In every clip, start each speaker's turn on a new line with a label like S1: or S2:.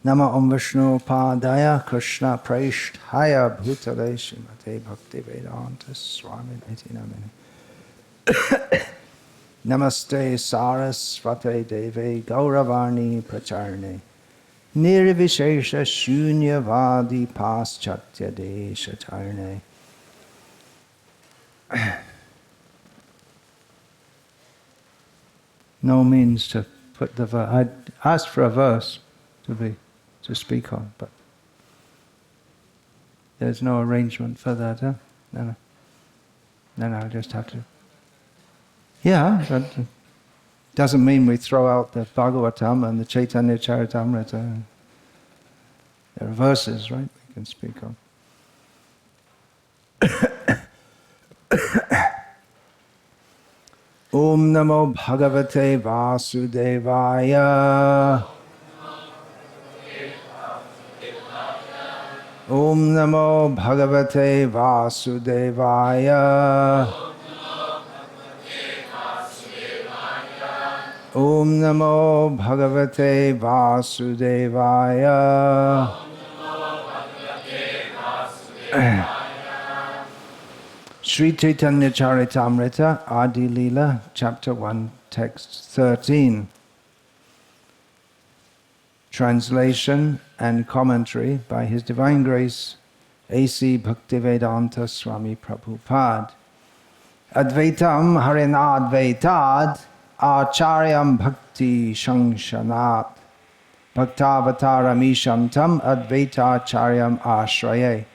S1: Nama Om Vishnu Padaya Krishna Praishtaya Bhutale Srimate Bhakti Vedanta Swami Niti Namini Namaste Sarasvate Deve Gauravani Pracharne Nirvishesha Shunyavadi Paschatya Desha No means to put the verse. I'd asked for a verse to speak on, but there's no arrangement for that, huh? No, I just have to. Yeah, but it doesn't mean we throw out the Bhagavatam and the Caitanya-caritamrta. There are verses, right, we can speak on. Om Namo Bhagavate Vasudevaya. Om Namo Bhagavate Vasudevaya. Om Namo Bhagavate Vasudevaya. Sri Caitanya-caritamrta, Adi Lila, Chapter 1, Text 13. Translation and commentary by His Divine Grace, A.C. Bhaktivedanta Swami Prabhupada. Advaitam harinadvaitad, Acaryam bhakti shangshanat, Bhaktavataramishamtam tam advaitacharyam ashraye.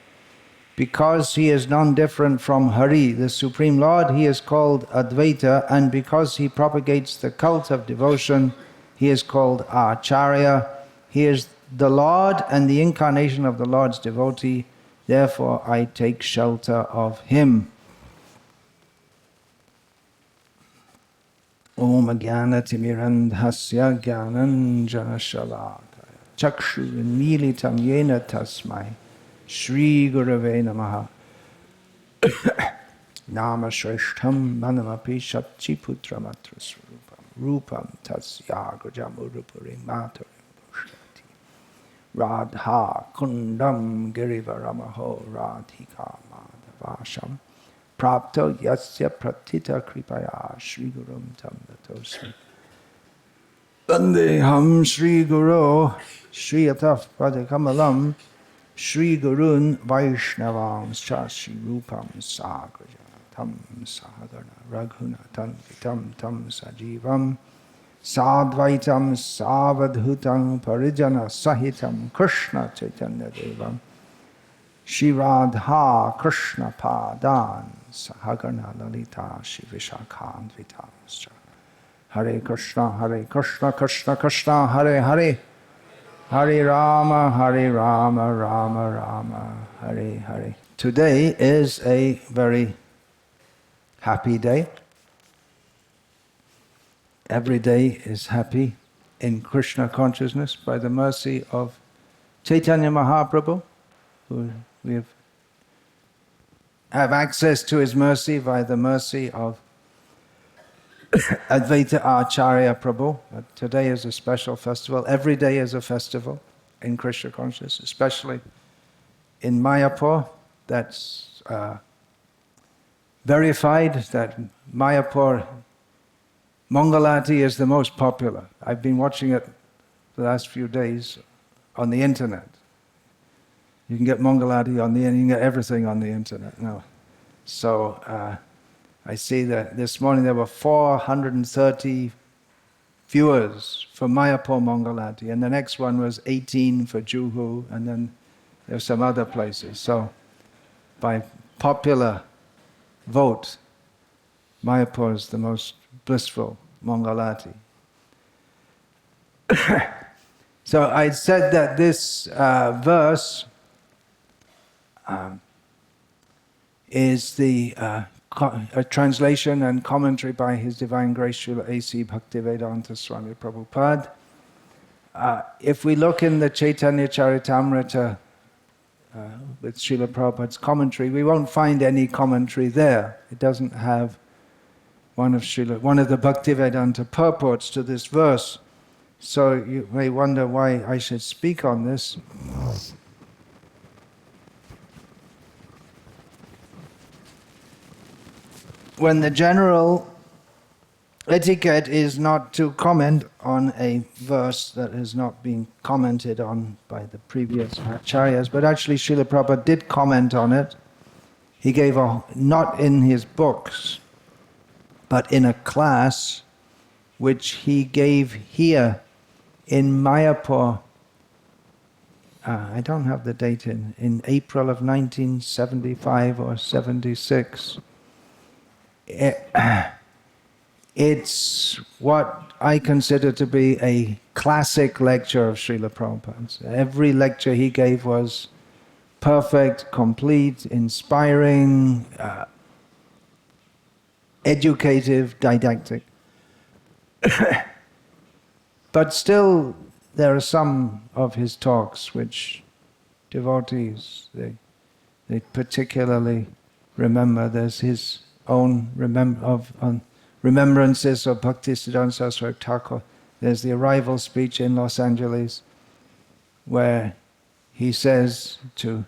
S1: Because he is non-different from Hari, the Supreme Lord, he is called Advaita, and because he propagates the cult of devotion, he is called Acarya. He is the Lord and the incarnation of the Lord's devotee, therefore I take shelter of him. Om Jnana Timirandhasya Jnananjana Shalakaya Chakshu Militam Yena Tasmai Shri Gurave Namaha. Nama Shreshtham Manamapi Shatchi Putra Matra Swarupam Rupam Tasya Grajamurupurim Matarim Bhushati Radha Kundam Girivaramaho Radhika Madhavasham Prapto Yasya Pratita Kripaya Shri Gurum Tam Datosmi Vandeham Shri Guru Shri Ataf Padakamalam Shri Gurun Vaishnavams Chashi Rupam Sagraja Tam Sahagarna Raghuna Tan Vitam Tam Sajivam Sadvaitam Savadhutam Parijana Sahitam Krishna Chaitanya Devam Shri Radha Krishna Padan Sahagarna Lalita Shivishakhan Vitamscha Hare Krishna Krishna Krishna Hare Hare Hare Rama, Rama Rama, Hare Hare. Today is a very happy day. Every day is happy in Krishna consciousness by the mercy of Chaitanya Mahaprabhu, who we have access to his mercy by the mercy of Advaita Acharya Prabhu. Today is a special festival. Every day is a festival in Krishna consciousness, especially in Mayapur. That's verified that Mayapur Mangalati is the most popular. I've been watching it the last few days on the internet. You can get Mangalati on the internet, you can get everything on the internet now. So I see that this morning there were 430 viewers for Mayapur Mangalati, and the next one was 18 for Juhu, and then there's some other places. So by popular vote, Mayapur is the most blissful Mangalati. So I said that this verse is the a translation and commentary by His Divine Grace Srila A.C. Bhaktivedanta Swami Prabhupada. If we look in the Caitanya-caritamrta with Srila Prabhupada's commentary, we won't find any commentary there. It doesn't have one of the Bhaktivedanta purports to this verse. So you may wonder why I should speak on this. When the general etiquette is not to comment on a verse that has not been commented on by the previous acharyas, but actually Srila Prabhupada did comment on it. He gave not in his books, but in a class which he gave here in Mayapur. I don't have the date in April of 1975 or 76. It's what I consider to be a classic lecture of Srila Prabhupada's. Every lecture he gave was perfect, complete, inspiring, educative, didactic. But still, there are some of his talks which devotees, they particularly remember. There's his own remembrances of Bhakti Siddhanta Saraswati Thakur. There's the arrival speech in Los Angeles, where he says to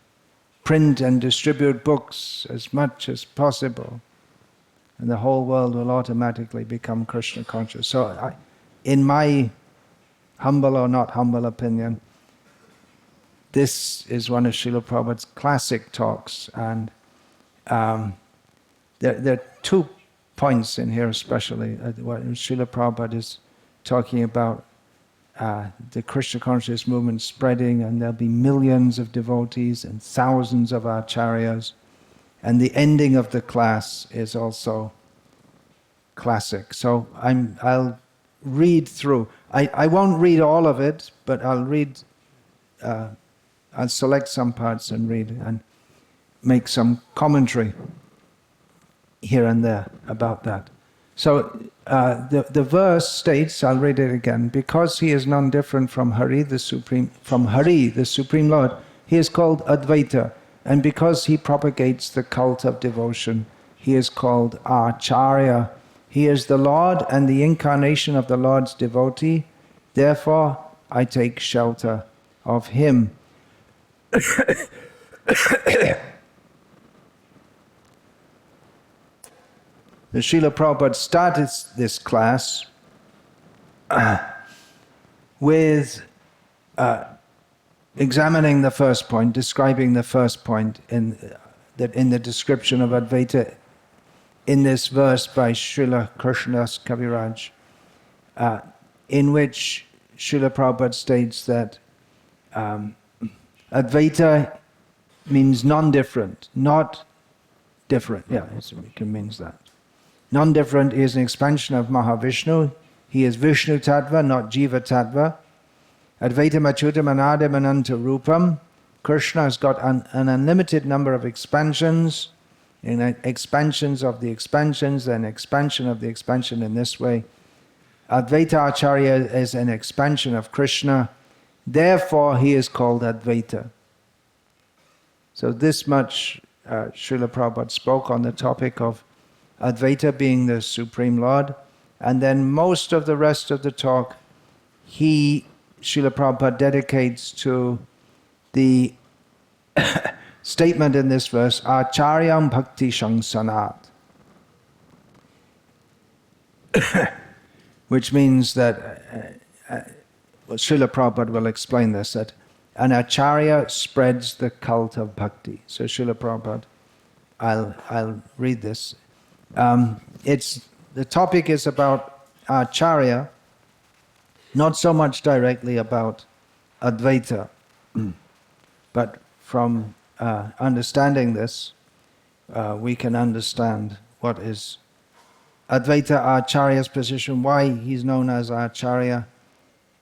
S1: print and distribute books as much as possible, and the whole world will automatically become Krishna conscious. So in my humble or not humble opinion, this is one of Srila Prabhupada's classic talks, and there are 2 points in here especially. What Srila Prabhupada is talking about the Krishna consciousness movement spreading, and there'll be millions of devotees and thousands of acharyas. And the ending of the class is also classic. So I'll read through. I won't read all of it, but I'll read. I'll select some parts and read and make some commentary here and there about that. So the verse states, I'll read it again, because he is none different from Hari, the Supreme Lord, he is called Advaita, and because he propagates the cult of devotion, he is called Acarya. He is the Lord and the incarnation of the Lord's devotee, therefore I take shelter of him. The Srila Prabhupada started this class with examining the first point, describing the first point in the description of Advaita in this verse by Srila Krishnadas Kaviraj, in which Srila Prabhupada states that Advaita means non-different, not different. Yeah, it means that. Non-different is an expansion of Mahavishnu. He is Vishnu Tattva, not Jiva Tattva. Advaitam Achyutam Anadam Ananta Rupam. Krishna has got an unlimited number of expansions, expansions of the expansions, then expansion of the expansion in this way. Advaita Acharya is an expansion of Krishna, therefore he is called Advaita. So this much Srila Prabhupada spoke on the topic of Advaita being the Supreme Lord, and then most of the rest of the talk Srila Prabhupada dedicates to the statement in this verse, Acharyam Bhakti Shangsanat, which means that, Srila Prabhupada will explain this, that an Acharya spreads the cult of Bhakti. So Srila Prabhupada, I'll read this. The topic is about Acharya, not so much directly about Advaita, but from understanding this, we can understand what is Advaita Acharya's position, why he's known as Acharya,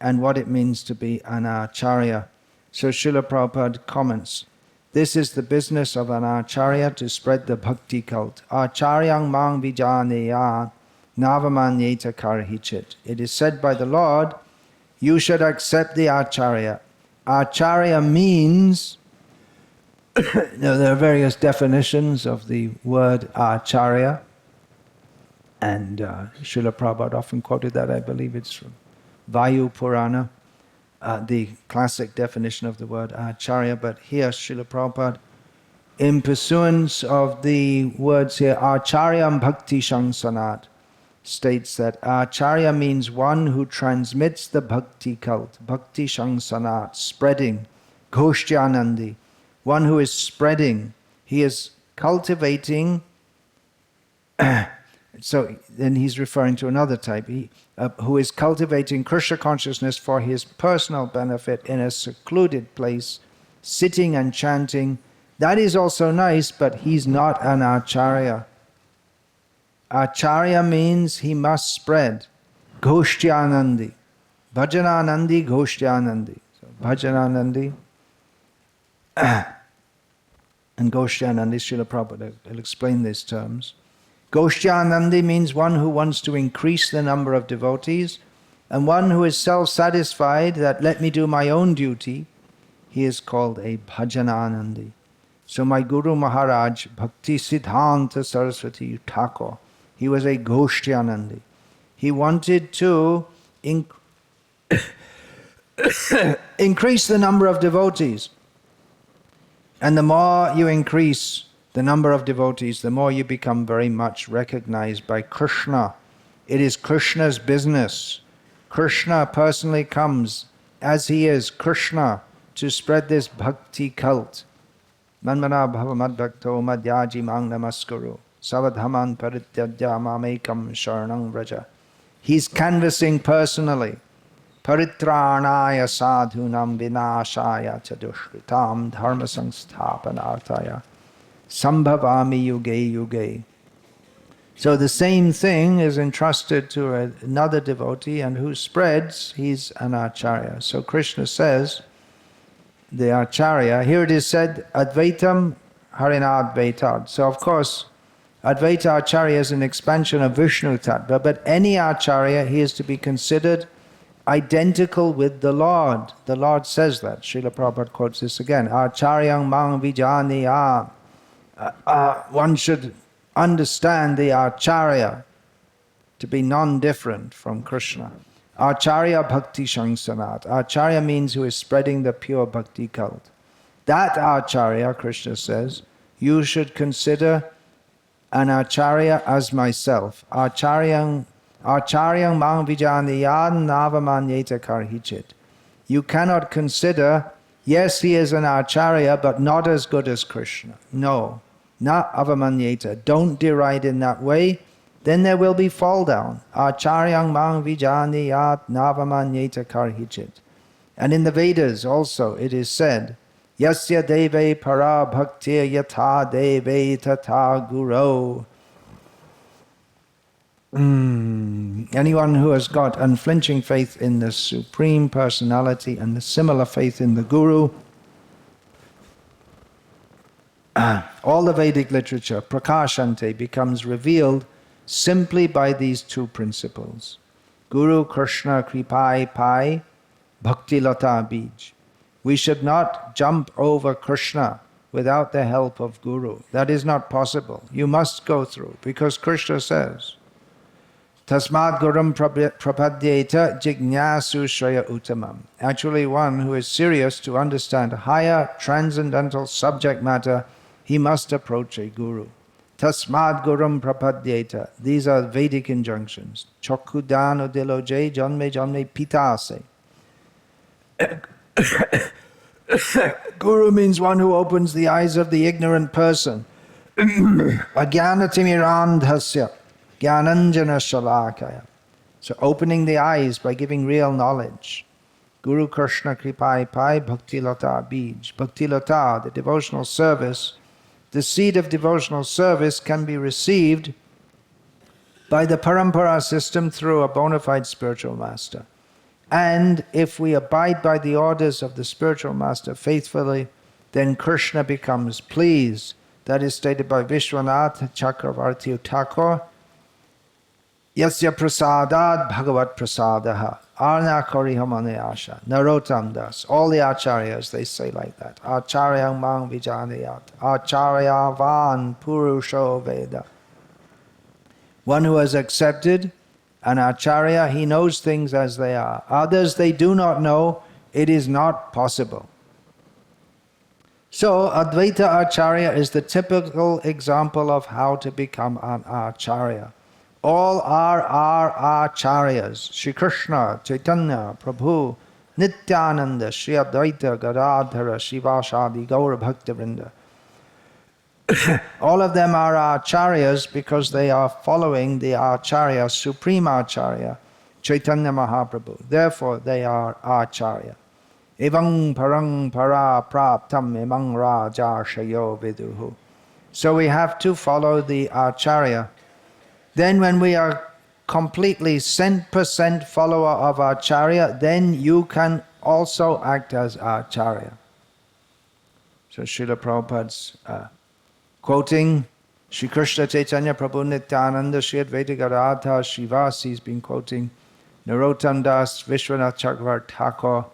S1: and what it means to be an Acharya. So Srila Prabhupada comments, this is the business of an Acharya, to spread the Bhakti cult. Acharyang mang vijaneya navamanyeta karhichit. It is said by the Lord, you should accept the Acharya. Acharya means, there are various definitions of the word Acharya, and Srila Prabhupada often quoted that. I believe it's from Vayu Purana, the classic definition of the word Acharya. But here, Srila Prabhupada, in pursuance of the words here, Acaryam Bhakti Shangsanat, states that Acharya means one who transmits the Bhakti cult, Bhakti Shangsanat, spreading, Ghoshyanandi, one who is spreading. He is cultivating. So then he's referring to another type, who is cultivating Krishna consciousness for his personal benefit in a secluded place, sitting and chanting. That is also nice, but he's not an Acharya. Acharya means he must spread. Ghoshyanandi. Bhajananandi, Ghoshyanandi. So Bhajananandi and Ghoshyanandi, Srila Prabhupada will explain these terms. Ghoshyanandi means one who wants to increase the number of devotees, and one who is self-satisfied that let me do my own duty. He is called a Bhajananandi. So my Guru Maharaj, Bhakti Siddhanta Saraswati Thakur, he was a Ghoshyanandi. He wanted to increase the number of devotees. And the more you increase the number of devotees, the more you become very much recognized by Krishna. It is Krishna's business. Krishna personally comes, as he is Krishna, to spread this bhakti cult. Manmana bhava madbhakto madhyaji mang namaskuru savadhaman parityadya mamekam sharanang vraja. He's canvassing personally. Paritranaya sadhunam vinashaya chadushritam dharma samsthapanarthaya sambhavami yuge yuge. So the same thing is entrusted to another devotee, and who spreads, he's an Acharya. So Krishna says, the Acharya, here it is said, Advaitam Harinadvaitad. So of course, Advaita Acharya is an expansion of Vishnu Tattva, but any Acharya, he is to be considered identical with the Lord. The Lord says that. Srila Prabhupada quotes this again. Acharyang mang vijaniya. One should understand the Acharya to be non-different from Krishna. Acharya Bhakti Shangsanat. Acharya means who is spreading the pure Bhakti cult. That Acharya, Krishna says, you should consider an Acharya as myself. Acharyang mang vijaniyad navamanyeta karhichit. You cannot consider, yes, he is an Acharya, but not as good as Krishna. No, not avamanyeta. Don't deride in that way. Then there will be fall down. Acharyang mang vijaniyat navamanyeta karhichit. And in the Vedas also it is said, Yasya deve para bhaktir yatha deve tata guru. Anyone who has got unflinching faith in the Supreme Personality and the similar faith in the Guru, all the Vedic literature, prakashante, becomes revealed simply by these two principles. Guru Krishna kripai pai bhakti lata bij. We should not jump over Krishna without the help of Guru. That is not possible. You must go through, because Krishna says, Tasmad gurum prapadyeta jignasu shraya uttamam. Actually, one who is serious to understand higher transcendental subject matter, he must approach a guru. Tasmad gurum prapadyeta. These are Vedic injunctions. Chokudano diloje janme janme pitase. Guru means one who opens the eyes of the ignorant person. Ajnanatimirandhasya Jnananjana Shalakaya. So opening the eyes by giving real knowledge. Guru Krishna Kripai Pai Bhakti Lata Bij. Bhakti Lata, the devotional service, the seed of devotional service can be received by the parampara system through a bona fide spiritual master. And if we abide by the orders of the spiritual master faithfully, then Krishna becomes pleased. That is stated by Vishwanath Chakravarti Thakur. Yasya prasadad bhagavat prasadaha arna karihamane asha narotam das. All the acharyas, they say like that. Acharyang mang vijanayat acharyavan purusho veda. One who has accepted an Acharya, he knows things as they are. Others they do not know, it is not possible. So Advaita Acharya is the typical example of how to become an Acharya. All are our Acharyas. Sri Krishna, Chaitanya, Prabhu, Nityananda, Sri Advaita, Gadadhara, Shivasadi, Gaura Bhaktivinoda. All of them are Acharyas because they are following the Acharya, Supreme Acharya, Chaitanya Mahaprabhu. Therefore they are Acharya. Evang parang para praptam emang raja shayo viduhu. So we have to follow the Acharya. Then when we are completely 100% follower of Acharya, then you can also act as Acharya. So Srila Prabhupada's quoting Sri Krishna Chaitanya Prabhu Nityananda Sri Advaita Gadadhara Srivas, he's been quoting Narottam Das, Vishwanath Chakravarti Thakur,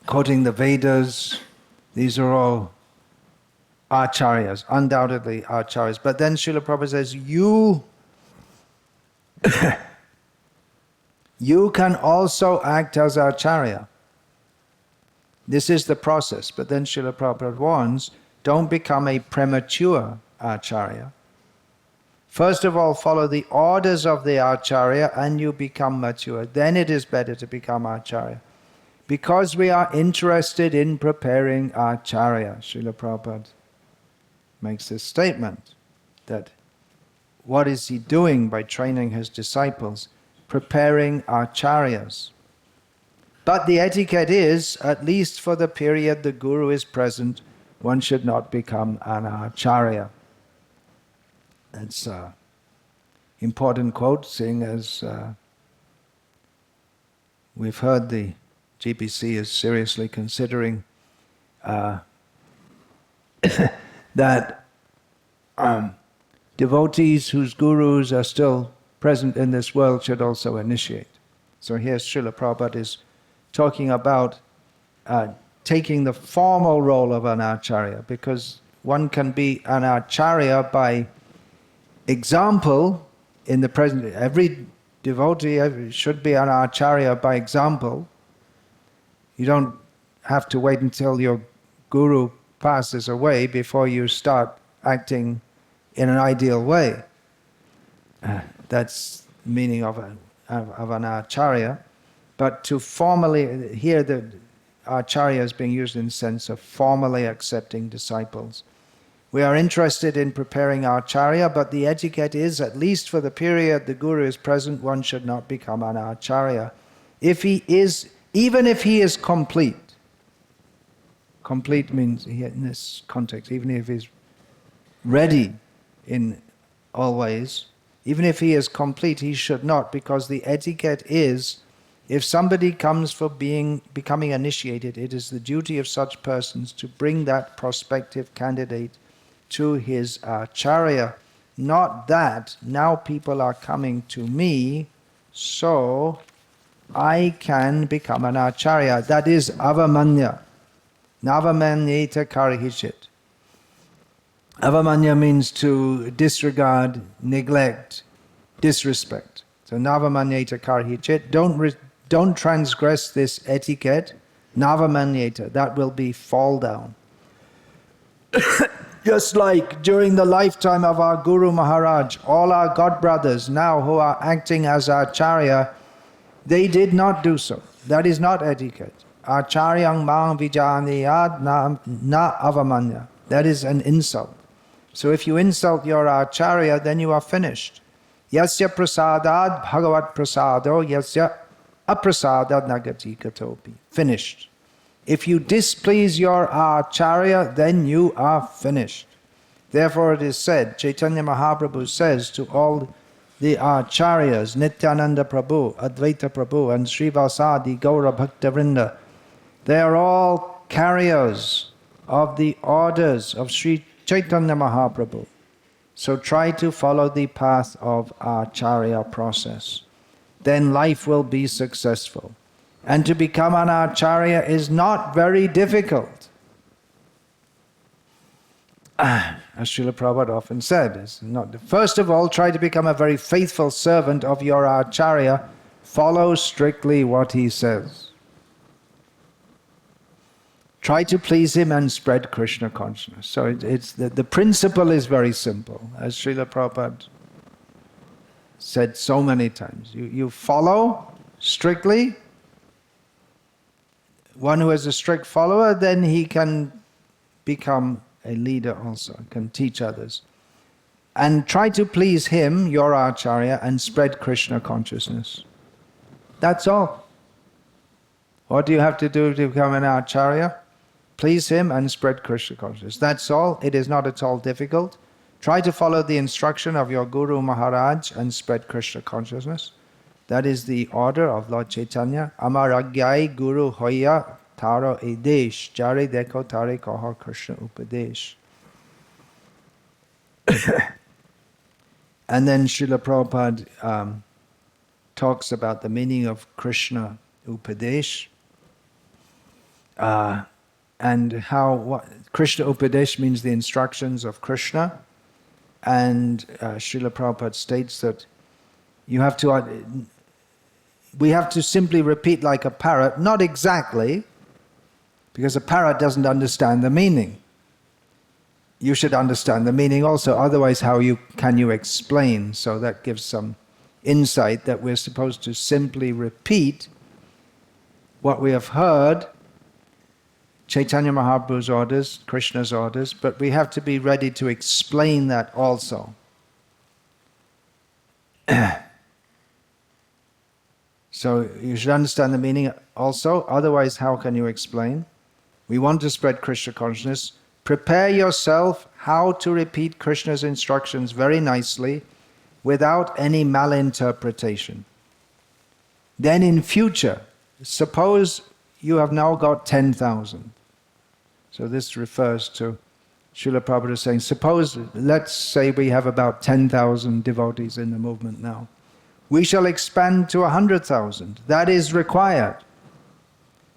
S1: quoting the Vedas. These are all Acharyas, undoubtedly Acharyas. But then Srila Prabhupada says, you can also act as Acharya. This is the process. But then Srila Prabhupada warns, don't become a premature Acharya. First of all, follow the orders of the Acharya and you become mature. Then it is better to become Acharya. Because we are interested in preparing Acharya, Srila Prabhupada makes this statement that what is he doing by training his disciples? Preparing Acharyas. But the etiquette is, at least for the period the Guru is present, one should not become an Acharya. That's an important quote, seeing as we've heard the GPC is seriously considering that devotees whose gurus are still present in this world should also initiate. So here Srila Prabhupada is talking about taking the formal role of an Acharya, because one can be an Acharya by example in the present. Every devotee should be an Acharya by example. You don't have to wait until your guru passes away before you start acting in an ideal way. That's the meaning of an Acharya. But to formally, here the Acharya is being used in the sense of formally accepting disciples. We are interested in preparing Acharya, but the etiquette is, at least for the period the Guru is present, one should not become an Acharya. Even if he is complete. Complete means, in this context, even if he's ready in all ways, even if he is complete, he should not, because the etiquette is, if somebody comes for becoming initiated, it is the duty of such persons to bring that prospective candidate to his Acharya. Not that, now people are coming to me, so I can become an Acharya. That is avamanya. Navamanyeta karihicit. Avamanya means to disregard, neglect, disrespect. So navamanyeta karihicit. Don't transgress this etiquette. Navamanyeta. That will be fall down. Just like during the lifetime of our Guru Maharaj, all our god brothers now who are acting as Acharya, they did not do so. That is not etiquette. Acharyang mang vijaniyad na avamanya. That is an insult. So if you insult your Acharya, then you are finished. Yasya prasadad bhagavat prasado yasya aprasadad nagati katopi. Finished. If you displease your Acharya, then you are finished. Therefore it is said, Chaitanya Mahaprabhu says to all the Acharyas, Nityananda Prabhu, Advaita Prabhu, and Srivasadi, Gaura Bhaktivinoda, they are all carriers of the orders of Sri Chaitanya Mahaprabhu. So try to follow the path of Acharya process. Then life will be successful. And to become an Acharya is not very difficult. as Srila Prabhupada often said, first of all, try to become a very faithful servant of your Acharya. Follow strictly what he says. Try to please him and spread Krishna consciousness. So the principle is very simple, as Srila Prabhupada said so many times. You follow strictly. One who is a strict follower, then he can become a leader also, can teach others. And try to please him, your Acharya, and spread Krishna consciousness. That's all. What do you have to do to become an Acharya? Please him and spread Krishna consciousness. That's all. It is not at all difficult. Try to follow the instruction of your Guru Maharaj and spread Krishna consciousness. That is the order of Lord Chaitanya. Amaragyai Guru Hoya Taro Edesh Jare Deko Tare Kaha Krishna Upadesh. And then Srila Prabhupada talks about the meaning of Krishna Upadesh. And how Krishna Upadesh means the instructions of Krishna. And Srila Prabhupada states that we have to simply repeat like a parrot, not exactly, because a parrot doesn't understand the meaning. You should understand the meaning also, otherwise how can you explain? So that gives some insight that we're supposed to simply repeat what we have heard, Chaitanya Mahaprabhu's orders, Krishna's orders, but we have to be ready to explain that also. So you should understand the meaning also, otherwise how can you explain? We want to spread Krishna consciousness. Prepare yourself how to repeat Krishna's instructions very nicely without any malinterpretation. Then in future, suppose you have now got 10,000. So this refers to Srila Prabhupada saying, suppose, let's say we have about 10,000 devotees in the movement now. We shall expand to 100,000. That is required.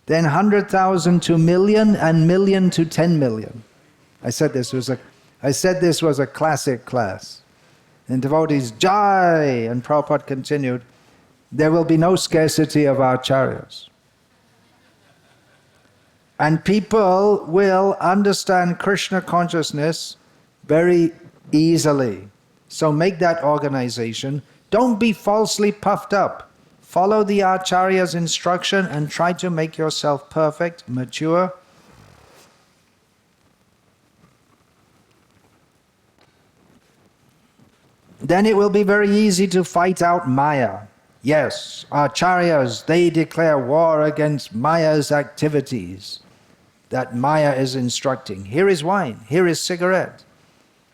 S1: Then 100,000 to million and million to 10 million. I said this was a classic class. And devotees, Jai! And Prabhupada continued, there will be no scarcity of acharyas. And people will understand Krishna consciousness very easily. So make that organization. Don't be falsely puffed up. Follow the Acharya's instruction and try to make yourself perfect, mature. Then it will be very easy to fight out Maya. Yes, Acharyas, they declare war against Maya's activities that Maya is instructing. Here is wine, here is cigarette.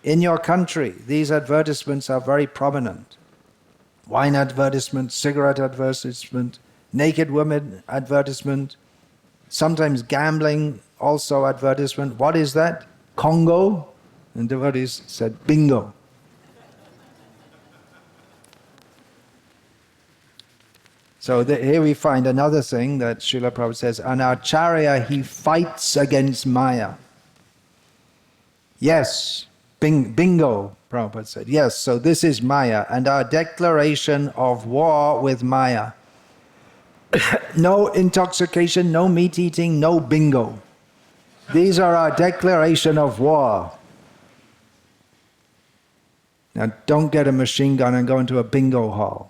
S1: In your country, these advertisements are very prominent. Wine advertisement, cigarette advertisement, naked women advertisement, sometimes gambling also advertisement. What is that? Congo? And devotees said, bingo. So here we find another thing that Srila Prabhupada says, an Acharya, he fights against Maya. Yes, bingo, Prabhupada said. Yes, so this is Maya, and our declaration of war with Maya. No intoxication, no meat eating, no bingo. These are our declaration of war. Now don't get a machine gun and go into a bingo hall.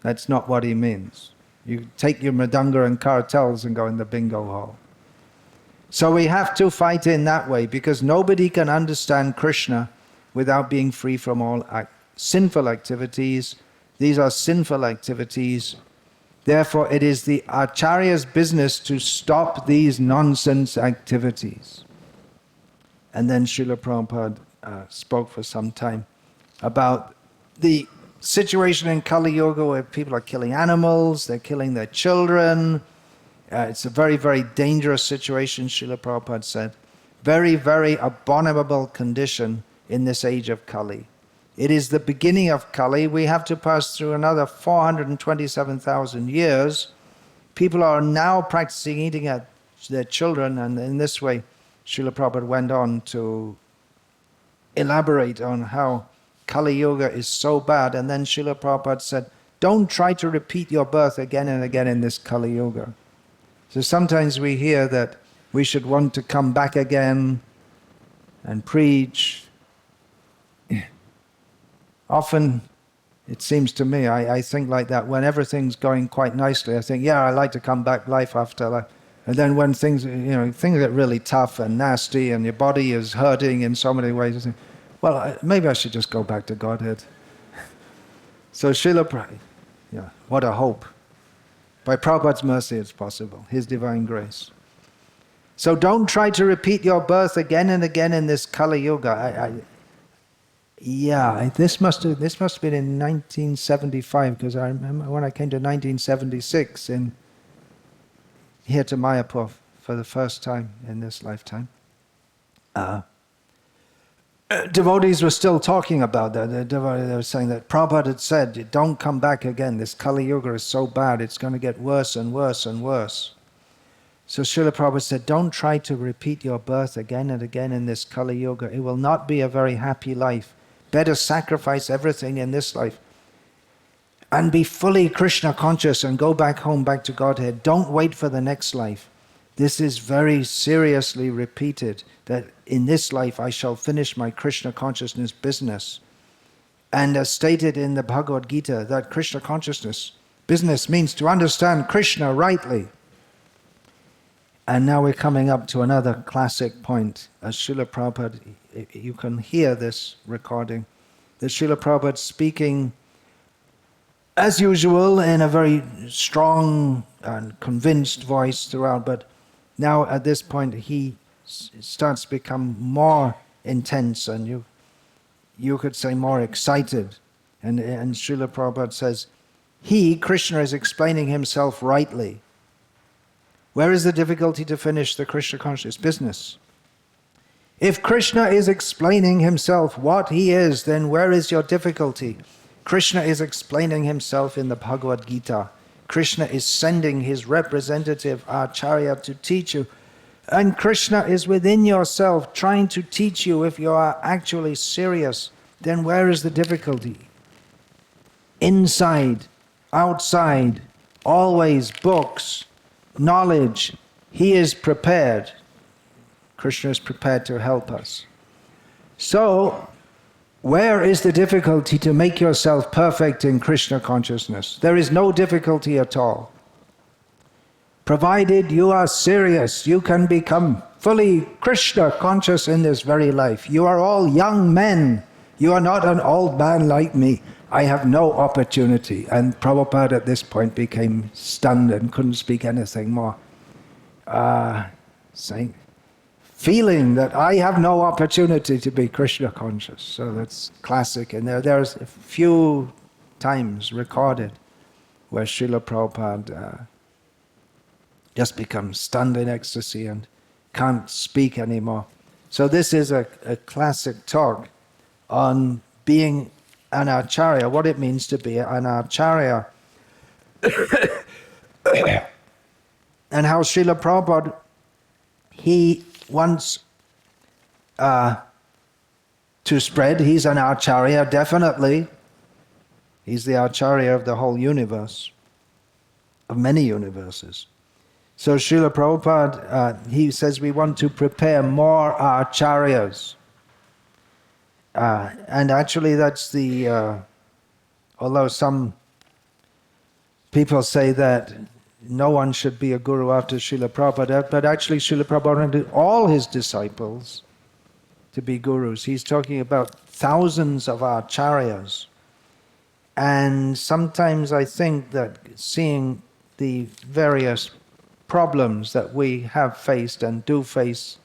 S1: That's not what he means. You take your mridanga and cartels and go in the bingo hall. So we have to fight in that way, because nobody can understand Krishna without being free from all sinful activities. These are sinful activities. Therefore, it is the Acharya's business to stop these nonsense activities. And then Srila Prabhupada spoke for some time about the situation in Kali Yuga where people are killing animals, they're killing their children. It's a very, very dangerous situation, Srila Prabhupada said. Very, very abominable condition in this age of Kali. It is the beginning of Kali. We have to pass through another 427,000 years. People are now practicing eating at their children, and in this way, Srila Prabhupada went on to elaborate on how Kali Yuga is so bad, and then Srila Prabhupada said, don't try to repeat your birth again and again in this Kali Yuga. So sometimes we hear that we should want to come back again and preach. Often, it seems to me, I think like that. When everything's going quite nicely, I think, yeah, I like to come back life after life. And then when things get really tough and nasty and your body is hurting in so many ways, I think, well, maybe I should just go back to Godhead. So Srila Prabhupada, what a hope. By Prabhupada's mercy it's possible, His divine grace. So don't try to repeat your birth again and again in this Kali Yuga. This must have been in 1975, because I remember when I came to 1976 here to Mayapur for the first time in this lifetime. Devotees were still talking about that. They were saying that Prabhupada had said, don't come back again. This Kali Yuga is so bad, it's going to get worse and worse and worse. So Srila Prabhupada said, don't try to repeat your birth again and again in this Kali Yuga. It will not be a very happy life. Better sacrifice everything in this life and be fully Krishna conscious and go back home, back to Godhead. Don't wait for the next life. This is very seriously repeated, that in this life I shall finish my Krishna consciousness business. And as stated in the Bhagavad Gita, that Krishna consciousness business means to understand Krishna rightly. And now we're coming up to another classic point. As Srila Prabhupada, you can hear this recording, that Srila Prabhupada speaking as usual in a very strong and convinced voice throughout, but now at this point he starts to become more intense and you could say more excited. And Srila Prabhupada says, Krishna is explaining himself rightly. Where is the difficulty to finish the Krishna conscious business? If Krishna is explaining himself what he is, then where is your difficulty? Krishna is explaining himself in the Bhagavad Gita. Krishna is sending his representative Acarya to teach you. And Krishna is within yourself trying to teach you. If you are actually serious, then where is the difficulty? Inside, outside, always books, knowledge. He is prepared. Krishna is prepared to help us. So, where is the difficulty to make yourself perfect in Krishna consciousness? There is no difficulty at all. Provided you are serious, you can become fully Krishna conscious in this very life. You are all young men. You are not an old man like me. I have no opportunity. And Prabhupada at this point became stunned and couldn't speak anything more. Feeling that I have no opportunity to be Krishna conscious. So that's classic. And there's a few times recorded where Srila Prabhupada just becomes stunned in ecstasy and can't speak anymore. So this is a classic talk on being an Acarya, what it means to be an Acarya. And how Srila Prabhupada, he wants to spread. He's an Acarya, definitely. He's the Acarya of the whole universe, of many universes. So Srila Prabhupada, he says we want to prepare more Acaryas. And actually that's although some people say that no one should be a guru after Srila Prabhupada, but actually Srila Prabhupada wanted all his disciples to be gurus. He's talking about thousands of Acaryas. And sometimes I think that seeing the various problems that we have faced and do face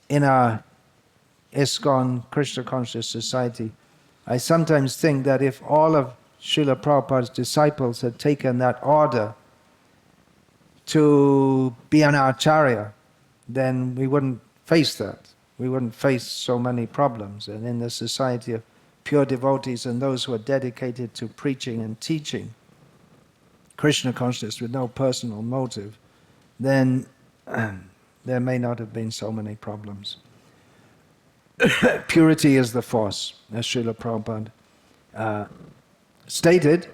S1: in our ISKCON Krishna Conscious Society, I sometimes think that if all of Srila Prabhupada's disciples had taken that order to be an Acarya, then we wouldn't face that. We wouldn't face so many problems. And in the society of pure devotees and those who are dedicated to preaching and teaching Krishna consciousness with no personal motive, then there may not have been so many problems. purity is the force, as Srila Prabhupada stated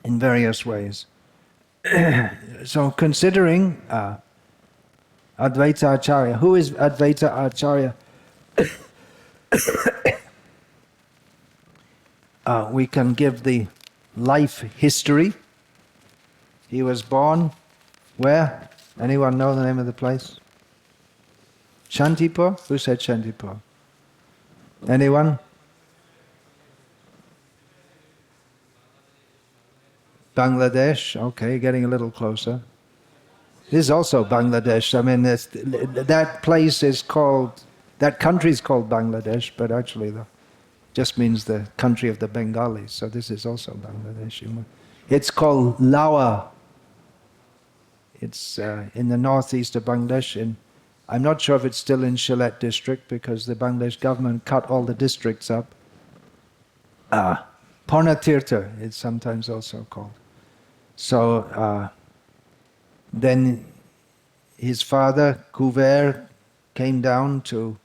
S1: in various ways. So considering Advaita Acharya, who is Advaita Acharya? We can give the life history. He was born where? Anyone know the name of the place? Shantipur? Who said Shantipur? Anyone? Bangladesh, okay, getting a little closer. This is also Bangladesh. I mean, that place is called, that country is called Bangladesh, but actually just means the country of the Bengalis. So this is also Bangladesh. It's called Lawa. It's in the northeast of Bangladesh. I'm not sure if it's still in Sylhet district because the Bangladesh government cut all the districts up. Parnatirtha, it's sometimes also called. So then his father, Kuver, came down to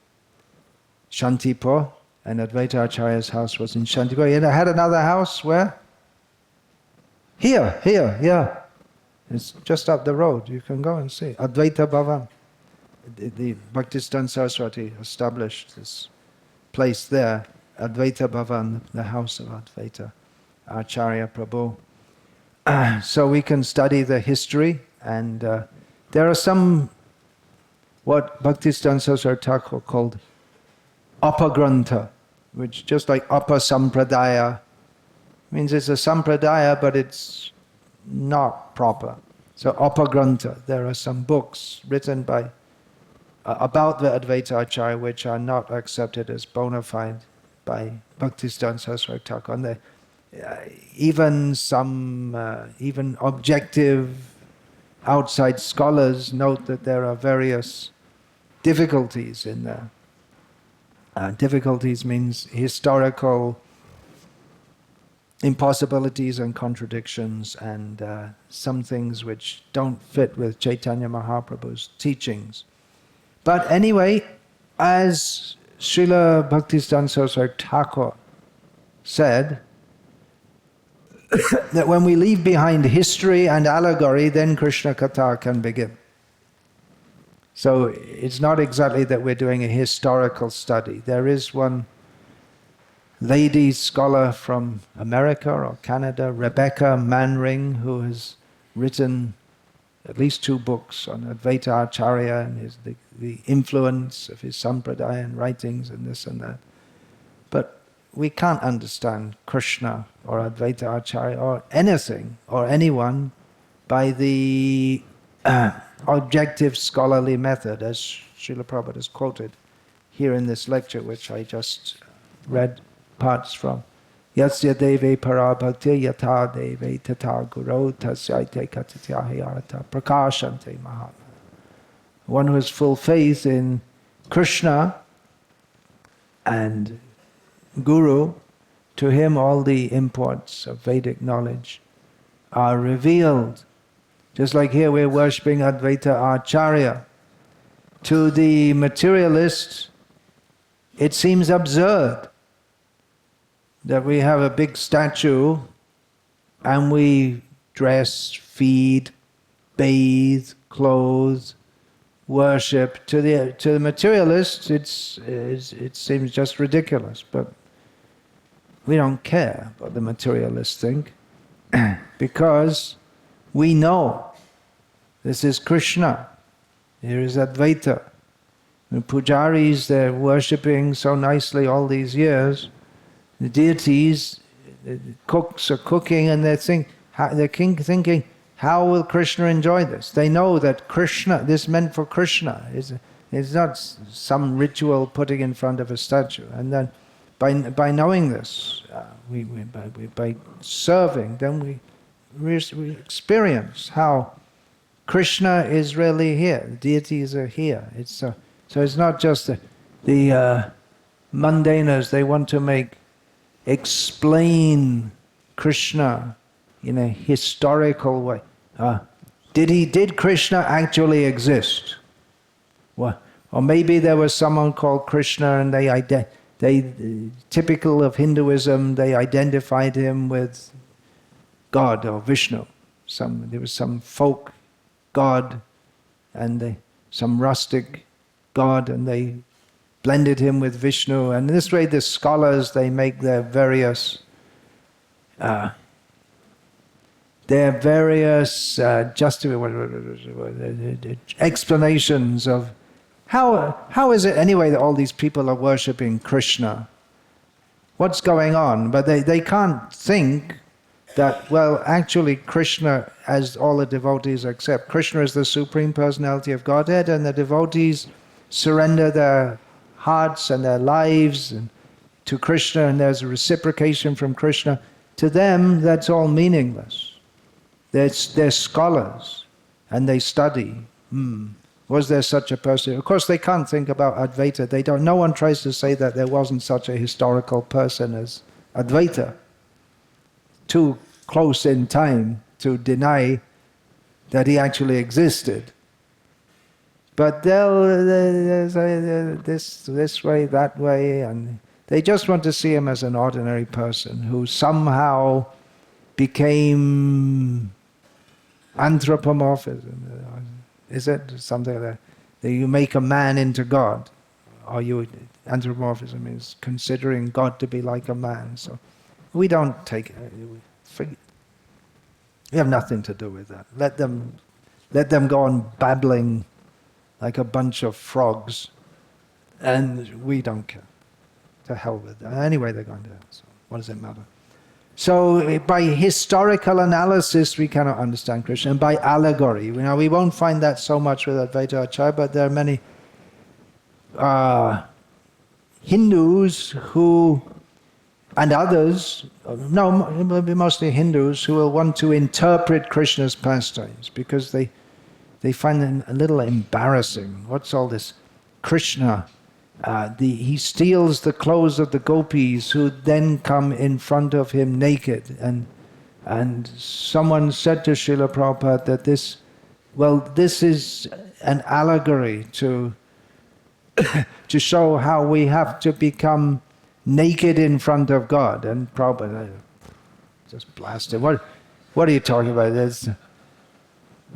S1: Shantipur, and Advaita Acharya's house was in Shantipur. He had another house where? Here, yeah. It's just up the road. You can go and see. Advaita Bhavan. The Bhaktisiddhanta Saraswati established this place there, Advaita Bhavan, the house of Advaita Acharya Prabhu. So we can study the history, and there are some, what Bhaktisiddhanta Saraswati Thakur called Apagrantha, which just like Apa Sampradaya, means it's a Sampradaya, but it's not proper. So Apagrantha, there are some books written by about the Advaita Acharya which are not accepted as bona fide by Bhaktisiddhanta Saraswati Thakur. And even some even objective outside scholars note that there are various difficulties in there. Difficulties means historical impossibilities and contradictions, and some things which don't fit with Chaitanya Mahaprabhu's teachings. But anyway, as Srila Bhaktisiddhanta Saraswati Thakur said, that when we leave behind history and allegory, then Krishna Katha can begin. So it's not exactly that we're doing a historical study. There is one lady scholar from America or Canada, Rebecca Manring, who has written at least 2 books on Advaita Acharya and the influence of his Sampradaya and writings and this and that. But we can't understand Krishna or Advaita Acharya or anything or anyone by the objective scholarly method, as Srila Prabhupada has quoted here in this lecture, which I just read parts from. Yasya deve para bhakti yatha deve tata guru tasyaite katyahyarata prakashante mahatma. One who has full faith in Krishna and Guru, to him all the imports of Vedic knowledge are revealed. Just like here we're worshipping Advaita Acharya. To the materialist, it seems absurd that we have a big statue and we dress, feed, bathe, clothe, worship. To the materialist, it seems just ridiculous, but we don't care what the materialists think because we know this is Krishna, here is Advaita. The pujaris, they're worshipping so nicely all these years. The deities, the cooks are cooking, and they're thinking, how will Krishna enjoy this? They know that Krishna, this meant for Krishna. It's not some ritual putting in front of a statue. And then by knowing this, by serving, then we experience how Krishna is really here. The deities are here. So it's not just the mundaners. They want to explain Krishna in a historical way. Did Krishna actually exist? Well, Or maybe there was someone called Krishna, and they typical of Hinduism, they identified him with God or Vishnu. There was some folk god, and some rustic god, and they blended him with Vishnu. And this way the scholars, they make their various explanations of how is it anyway that all these people are worshipping Krishna? What's going on? But they can't think that, well, actually Krishna, as all the devotees accept, Krishna is the Supreme Personality of Godhead, and the devotees surrender their hearts and their lives to Krishna, and there's a reciprocation from Krishna. To them, that's all meaningless. They're scholars, and they study. Was there such a person? Of course, they can't think about Advaita. No one tries to say that there wasn't such a historical person as Advaita. Too close in time to deny that he actually existed. But they'll say this way, that way, and they just want to see him as an ordinary person who somehow became anthropomorphism. Is it something like that you make a man into God? Or anthropomorphism is considering God to be like a man. So we don't take it. We have nothing to do with that. Let them go on babbling like a bunch of frogs, and we don't care. To hell with that. Anyway, they're going to hell, so what does it matter? So by historical analysis, we cannot understand Krishna. And by allegory, we won't find that so much with Advaita Acharya, but there are many Hindus and others, mostly Hindus, who will want to interpret Krishna's pastimes because they find them a little embarrassing. What's all this Krishna? He steals the clothes of the gopis, who then come in front of him naked. And someone said to Srila Prabhupada that this is an allegory to show how we have to become naked in front of God. And Prabhupada just blasted. What are you talking about?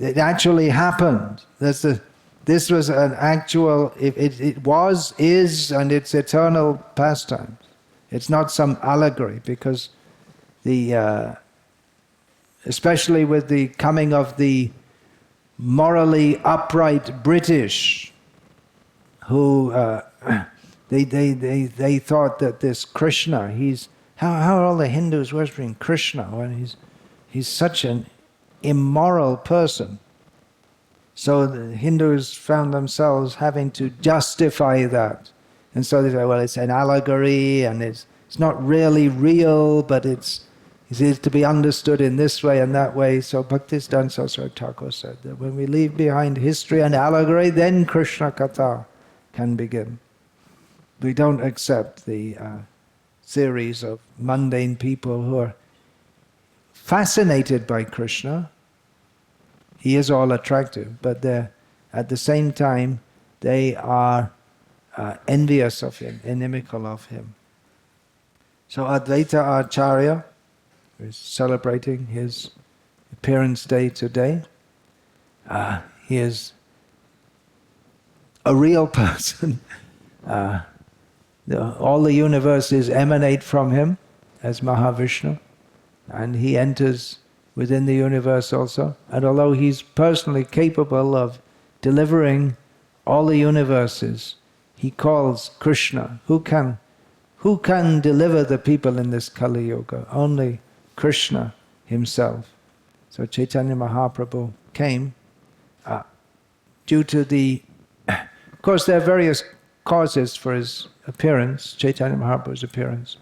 S1: It actually happened. This was an actual, it was, is, and it's eternal pastimes. It's not some allegory, because especially with the coming of the morally upright British, who they thought that this Krishna, how are all the Hindus worshipping Krishna when he's such an immoral person? So the Hindus found themselves having to justify that. And so they say, well, it's an allegory, and it's not really real, but it is to be understood in this way and that way. So Bhaktisiddhanta Saraswati Thakur said that when we leave behind history and allegory, then Krishna Katha can begin. We don't accept the theories of mundane people who are fascinated by Krishna. He is all attractive, but at the same time, they are envious of him, inimical of him. So Advaita Acharya is celebrating his appearance day today. He is a real person. All the universes emanate from him as Mahavishnu, and he enters within the universe also. And although he's personally capable of delivering all the universes, he calls Krishna. Who can deliver the people in this Kali Yuga? Only Krishna himself. So Chaitanya Mahaprabhu came due to of course there are various causes for his appearance, Chaitanya Mahaprabhu's appearance,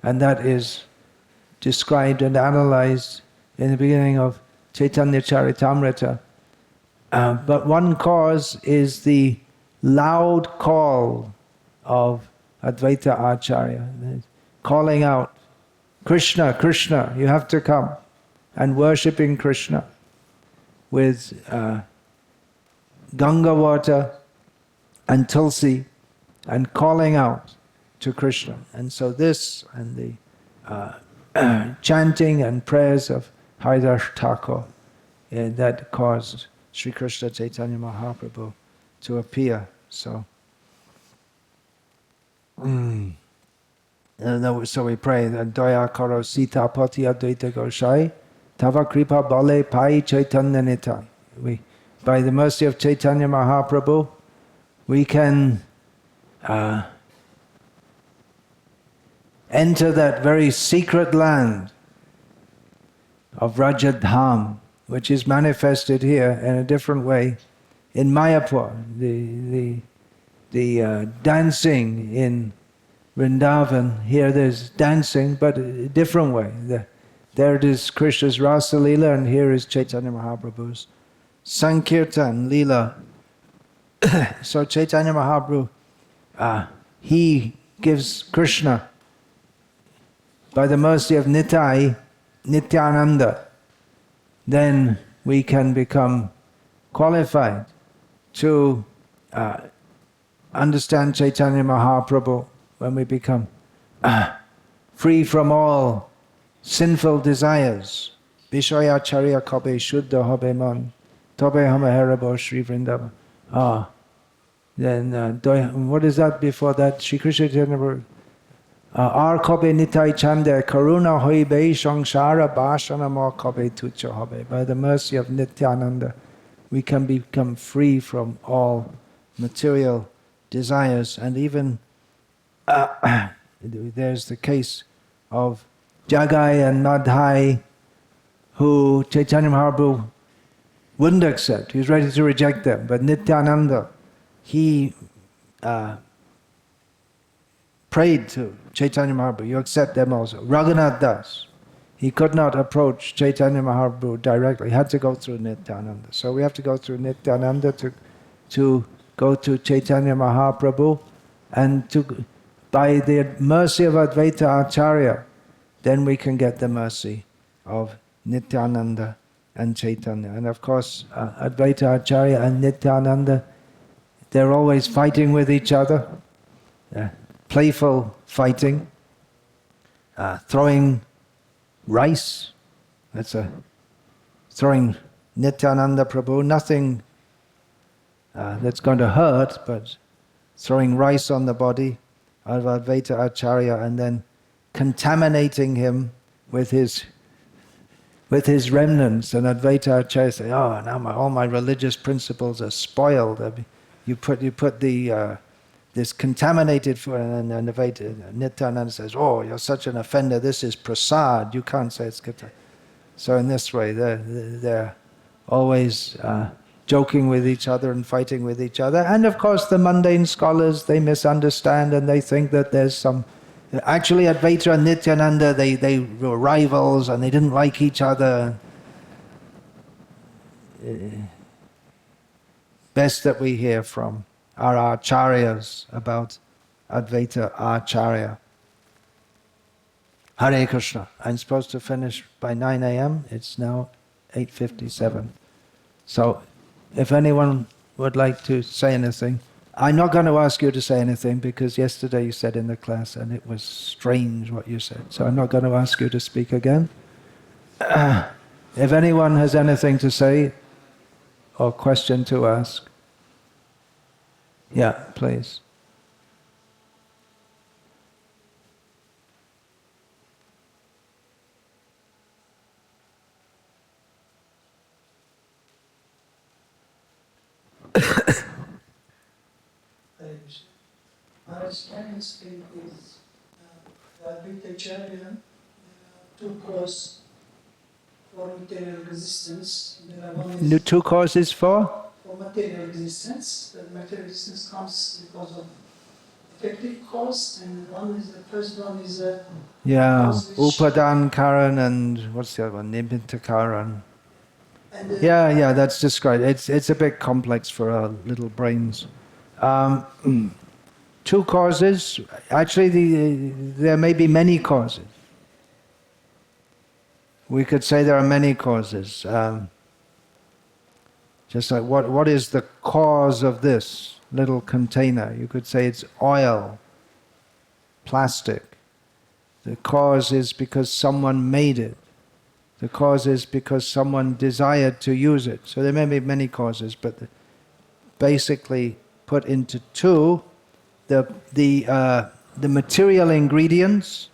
S1: and that is described and analyzed in the beginning of Caitanya-caritamrta. But one cause is the loud call of Advaita Acharya, calling out, Krishna, Krishna, you have to come, and worshipping Krishna with Ganga water and Tulsi, and calling out to Krishna. And so this and the chanting and prayers of Haridas Thakur that caused Sri Krishna Chaitanya Mahaprabhu to appear. So, so we pray that Daya Karo Sita Pati Advaita Goshai Tava Kripa Bale Pai Chaitanya Nitai. By the mercy of Chaitanya Mahaprabhu, we can enter that very secret land of Rajadham, which is manifested here in a different way in Mayapur. The dancing in Vrindavan, here there's dancing, but a different way. There it is Krishna's Rasa Leela, and here is Chaitanya Mahaprabhu's Sankirtan Leela. So Chaitanya Mahaprabhu, he gives Krishna, by the mercy of Nitai, Nityananda, then we can become qualified to understand Chaitanya Mahaprabhu when we become free from all sinful desires. Vishaya-charya kabe shuddha habe man, tobe hama herabo Sri Vrindavan. Then what is that before that? Sri Krishna Chaitanya Ar kobe nitai chande karuna hoibe shangshara bhashana mo kobe tucha hobe. By the mercy of Nityananda, we can become free from all material desires. And even there's the case of Jagai and Madhai, who Chaitanya Mahaprabhu wouldn't accept. He was ready to reject them. But Nityananda, he prayed to Chaitanya Mahaprabhu, you accept them also. Raghunath Das, he could not approach Chaitanya Mahaprabhu directly. He had to go through Nityananda. So we have to go through Nityananda to go to Chaitanya Mahaprabhu, and by the mercy of Advaita Acharya, then we can get the mercy of Nityananda and Chaitanya. And of course, Advaita Acharya and Nityananda, they're always fighting with each other. Playful fighting, throwing rice. Throwing Nityananda Prabhu, nothing that's going to hurt, but throwing rice on the body of Advaita Acharya and then contaminating him with his remnants. And Advaita Acharya say, "Oh, now all my religious principles are spoiled." You put the this contaminated food, and Nityananda says, "Oh, you're such an offender, this is prasad, you can't say it's good." So in this way, they're always joking with each other and fighting with each other. And of course the mundane scholars, they misunderstand and they think that there's some... Actually Advaita and Nityananda, they were rivals and they didn't like each other. Best that we hear from our acharyas about Advaita Acharya. Hare Krishna. I'm supposed to finish by 9 a.m. It's now 8:57. So if anyone would like to say anything, I'm not going to ask you to say anything because yesterday you said in the class and it was strange what you said. So I'm not going to ask you to speak again. If anyone has anything to say or question to ask, yeah, please.
S2: Maharaj, can you explain please the Advaita Acharya two causes for material existence? There are one is
S1: Two causes for
S2: material existence. The material existence comes because of effective cause, and the first one is a
S1: Upadan Karan, and what's the other one? Nimitta Karan. Yeah, that's described. It's a bit complex for our little brains. Two causes. Actually, there may be many causes. We could say there are many causes. Just like what is the cause of this? little container. You could say it's oil, plastic. The cause is because someone made it. The cause is because someone desired to use it. So there may be many causes, but basically put into two, the material ingredients,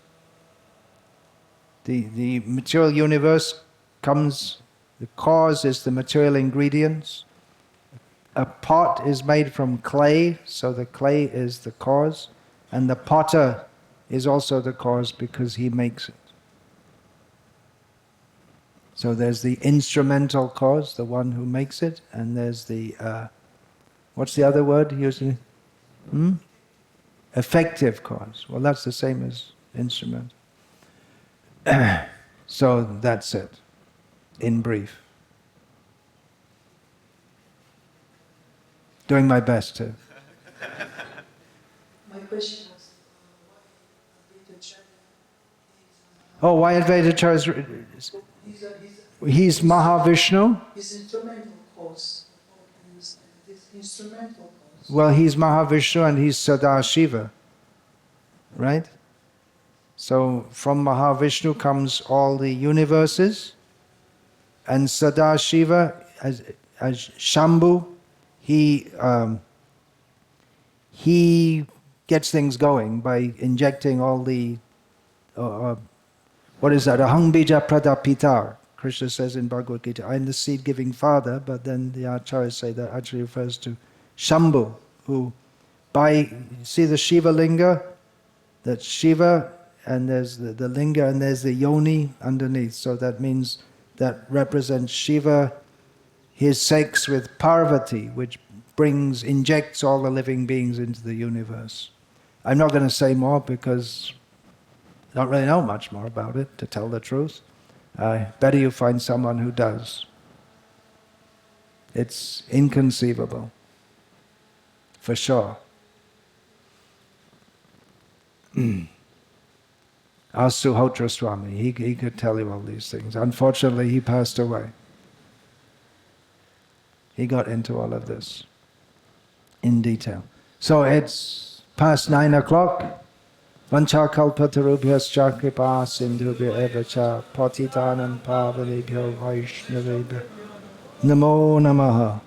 S1: the material universe comes, the cause is the material ingredients. A pot is made from clay, so the clay is the cause, and the potter is also the cause because he makes it. So there's the instrumental cause, the one who makes it, and there's the, what's the other word usually? Effective cause. Well, that's the same as instrument. So that's it, in brief. Doing my best to.
S2: My question was,
S1: why Advaita Acharya is... He's Mahavishnu?
S2: His instrumental cause. His instrumental cause.
S1: Well, he's Mahavishnu and he's Sadashiva. Right? So from Mahavishnu comes all the universes, and Sadashiva, as Shambhu, he gets things going by injecting all the, what is that? Aham bija pradapitar. Krishna says in Bhagavad Gita, I am the seed-giving father, but then the acharyas say that actually refers to Shambhu, who see the Shiva linga? That's Shiva, and there's the linga, and there's the yoni underneath. So that means that represents Shiva, his sex with Parvati, which injects all the living beings into the universe. I'm not going to say more because I don't really know much more about it, to tell the truth. Better you find someone who does. It's inconceivable, for sure. Ask Suhotra Swami, he could tell you all these things. Unfortunately, he passed away. He got into all of this in detail. So it's past 9 o'clock. Vanchakalpatarubhyascha kripa sindhubhya eva cha patitanam pavanebhyo vaishnavebhyo namo namaha.